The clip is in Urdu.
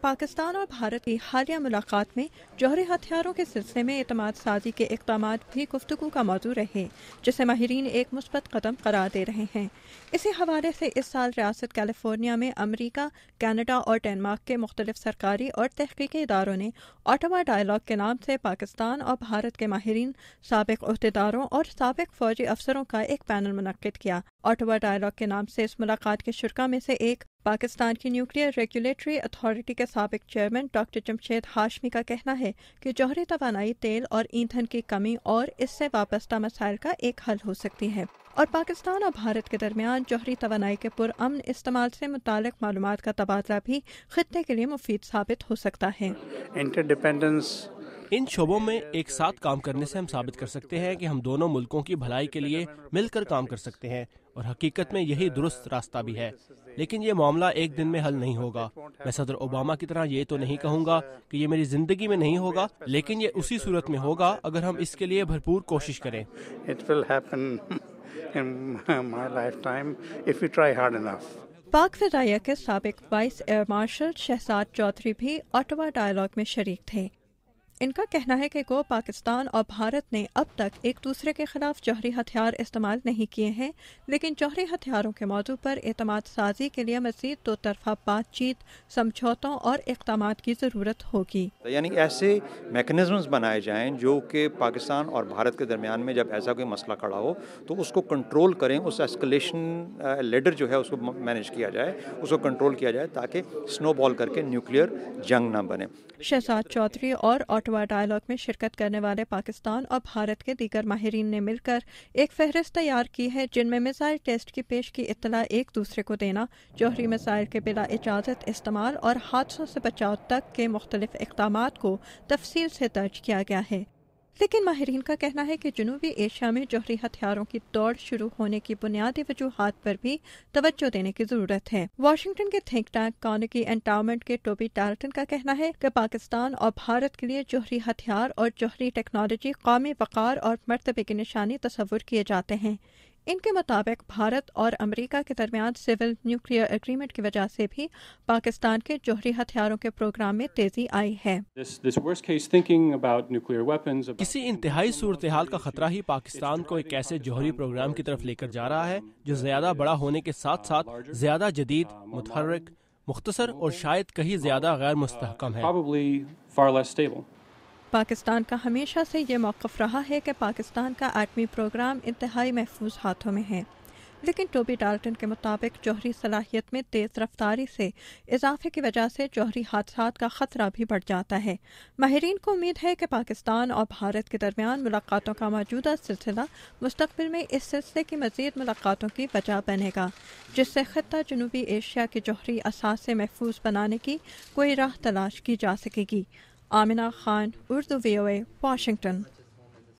پاکستان اور بھارت کی حالیہ ملاقات میں جوہری ہتھیاروں کے سلسلے میں اعتماد سازی کے اقدامات بھی گفتگو کا موضوع رہے، جسے ماہرین ایک مثبت قدم قرار دے رہے ہیں۔ اسی حوالے سے اس سال ریاست کیلیفورنیا میں امریکہ، کینیڈا اور ڈنمارک کے مختلف سرکاری اور تحقیقی اداروں نے آٹاوا ڈائیلاگ کے نام سے پاکستان اور بھارت کے ماہرین، سابق عہدیداروں اور سابق فوجی افسروں کا ایک پینل منعقد کیا۔ آٹاوا ڈائیلاگ کے نام سے اس ملاقات کے شرکاء میں سے ایک پاکستان کی نیوکلیئر ریگولیٹری اتھارٹی کے سابق چیئرمین ڈاکٹر جمشید ہاشمی کا کہنا ہے کہ جوہری توانائی، تیل اور ایندھن کی کمی اور اس سے وابستہ مسائل کا ایک حل ہو سکتی ہے، اور پاکستان اور بھارت کے درمیان جوہری توانائی کے پرامن استعمال سے متعلق معلومات کا تبادلہ بھی خطے کے لیے مفید ثابت ہو سکتا ہے۔ ان شعبوں میں ایک ساتھ کام کرنے سے ہم ثابت کر سکتے ہیں کہ ہم دونوں ملکوں کی بھلائی کے لیے مل کر کام کر سکتے ہیں، اور حقیقت میں یہی درست راستہ بھی ہے۔ لیکن یہ معاملہ ایک دن میں حل نہیں ہوگا۔ میں صدر اوباما کی طرح یہ تو نہیں کہوں گا کہ یہ میری زندگی میں نہیں ہوگا، لیکن یہ اسی صورت میں ہوگا اگر ہم اس کے لیے بھرپور کوشش کریں۔ پاک فضائیہ کے سابق vice air marshal Shahzad Chaudhry بھی آٹاوا ڈائیلاگ میں شریک تھے۔ ان کا کہنا ہے کہ گو پاکستان اور بھارت نے اب تک ایک دوسرے کے خلاف جوہری ہتھیار استعمال نہیں کیے ہیں، لیکن جوہری ہتھیاروں کے موضوع پر اعتماد سازی کے لیے مزید دو طرفہ بات چیت، سمجھوتوں اور اقدامات کی ضرورت ہوگی۔ یعنی ایسے میکنزمز بنائے جائیں جو کہ پاکستان اور بھارت کے درمیان میں جب ایسا کوئی مسئلہ کھڑا ہو تو اس کو کنٹرول کریں، اس ایسکلیشن لیڈر جو ہے اس کو مینیج کیا جائے، اس کو کنٹرول کیا جائے تاکہ سنو بال کر کے نیوکلیئر جنگ نہ بنے۔ شہزاد چودھری اور آٹاوا ڈائیلاگ میں شرکت کرنے والے پاکستان اور بھارت کے دیگر ماہرین نے مل کر ایک فہرست تیار کی ہے جن میں میزائل ٹیسٹ کی پیش کی اطلاع ایک دوسرے کو دینا، جوہری میزائل کے بلا اجازت استعمال اور حادثوں سے بچاؤ تک کے مختلف اقدامات کو تفصیل سے درج کیا گیا ہے۔ لیکن ماہرین کا کہنا ہے کہ جنوبی ایشیا میں جوہری ہتھیاروں کی دوڑ شروع ہونے کی بنیادی وجوہات پر بھی توجہ دینے کی ضرورت ہے۔ واشنگٹن کے تھنک ٹینک کارنیگی اینڈاؤمنٹ کے ٹوبی ڈالٹن کا کہنا ہے کہ پاکستان اور بھارت کے لیے جوہری ہتھیار اور جوہری ٹیکنالوجی قومی وقار اور مرتبے کی نشانی تصور کیے جاتے ہیں۔ ان کے مطابق بھارت اور امریکہ کے درمیان سول نیوکلیئر ایگریمنٹ کی وجہ سے بھی پاکستان کے جوہری ہتھیاروں کے پروگرام میں تیزی آئی ہے۔ کسی انتہائی صورتحال کا خطرہ ہی پاکستان کو ایک ایسے جوہری پروگرام کی طرف لے کر جا رہا ہے جو زیادہ بڑا ہونے کے ساتھ ساتھ زیادہ جدید، متحرک، مختصر اور شاید کہیں زیادہ غیر مستحکم ہے۔ پاکستان کا ہمیشہ سے یہ موقف رہا ہے کہ پاکستان کا ایٹمی پروگرام انتہائی محفوظ ہاتھوں میں ہے، لیکن ٹوبی ڈالٹن کے مطابق جوہری صلاحیت میں تیز رفتاری سے اضافے کی وجہ سے جوہری حادثات کا خطرہ بھی بڑھ جاتا ہے۔ ماہرین کو امید ہے کہ پاکستان اور بھارت کے درمیان ملاقاتوں کا موجودہ سلسلہ مستقبل میں اس سلسلے کی مزید ملاقاتوں کی وجہ بنے گا، جس سے خطہ جنوبی ایشیا کے جوہری اثاثے محفوظ بنانے کی کوئی راہ تلاش کی جا سکے گی۔ Amna Khan, Urdu VOA، Washington.